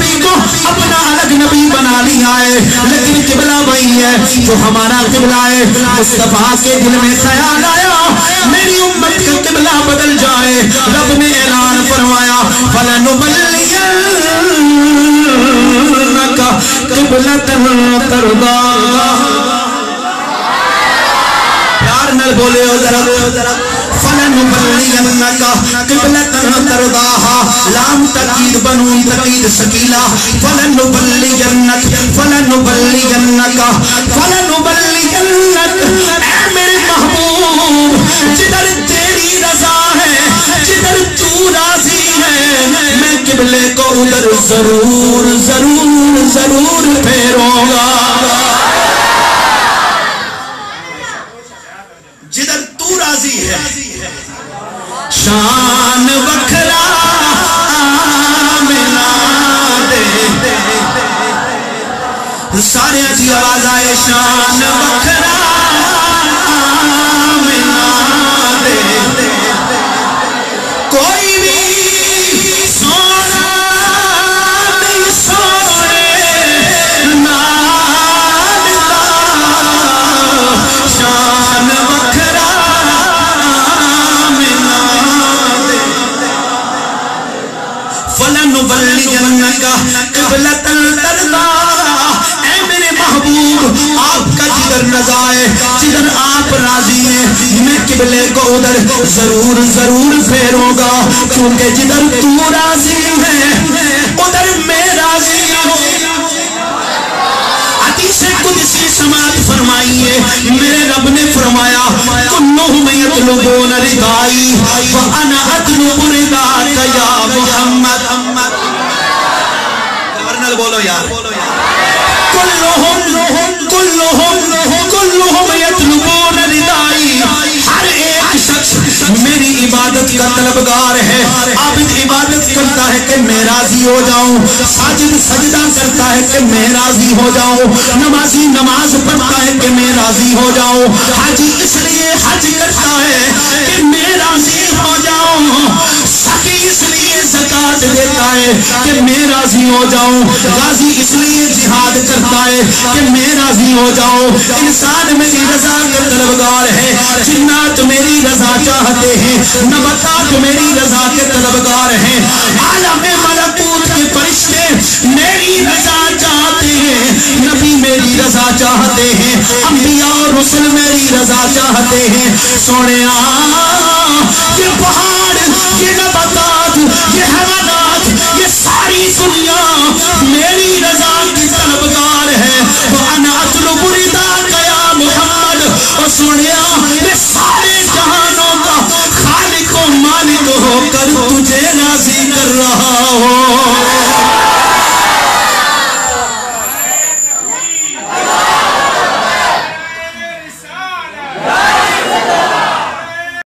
نبی کو اپنا الگ نبی بنا لیا ہے، لیکن قبلہ وہی ہے جو ہمارا قبلہ ہے۔ مصطفیٰ کے دل میں خیال آیا میری امت کا قبلہ بدل جائے، رب نے اعلان فرمایا فَلَنُبَلِّيَنَّكَ قِبْلَةً تَرْضَاهَا۔ پیار نال بولے ہو ذرا، فَلَنُبَلِّيَنَّكَ قِبْلَةً تَرْضَاهَا، لام تقید بنون تقید سکیلا، فَلَنُبَلِّيَنَّكَ اے میرے محبوب، جدھر تیری رضا ہے، جدھر تو راضی ہے، میں قبلے کو ادھر ضرور ضرور ضرور پھیروں گا۔ جدھر تو راضی ہے شان وکھرا ملا دے، سارے کی آواز آئے شان وکھرا ملا دے، کوئی بھی سونا نہیں سونے نال دا، شان وکھرا ملا دے۔ فَلَنُبَلِّيَنَّكَ قِبْلَةً تَرْضَاهَا، اے میرے محبوب آپ کا جدھر رضا ہے، جدھر آپ راضی ہیں، میں قبلے کو ادھر ضرور ضرور پھیروں گا، کیونکہ جدھر تو راضی ہے ادھر میں راضی ہوں۔ حدیث قدسی سماعت فرمائیے، میرے رب نے فرمایا کلہم یطلبون رضائی وانا اطلب رضاک یا محمد۔ ورنہ بولو یار، کلہم یطلبون رضائی، ہر ایک شخص میری عبادت کا طلبگار ہے۔ عابد عبادت کرتا ہے کہ میں راضی ہو جاؤں، ساجد سجدہ کرتا ہے کہ میں راضی ہو جاؤں، نمازی نماز پڑھتا ہے کہ میں راضی ہو جاؤں، حاجی اس لیے حج کرتا ہے کہ میں راضی ہو جاؤں، سخی اس لیے زکات دیتا ہے کہ میں راضی ہو جاؤں، غازی اس لیے جہاد کرتا ہے کہ میں راضی ہو جاؤں۔ انسان میری رضا کا طلبگار ہے، جنات میری رضا چاہتے ہیں، نباتات میری رضا کے طلبگار ہیں، عالم ملکوت کے فرشتے میری رضا چاہتے ہیں، نبی میری رضا چاہتے ہیں، انبیاء اور رسل میری رضا چاہتے ہیں۔ سونے یہ پہاڑ، یہ نباتات، یہ حیوانات، یہ ساری دنیا میری رضا کی طلبگار ہے۔ وَأَنَا أَطْلُبُ رِضَاكَ يَا محمد، اور سنیا میں سارے جہانوں کا خالق و مالک ہو کر تجھے راضی کر رہا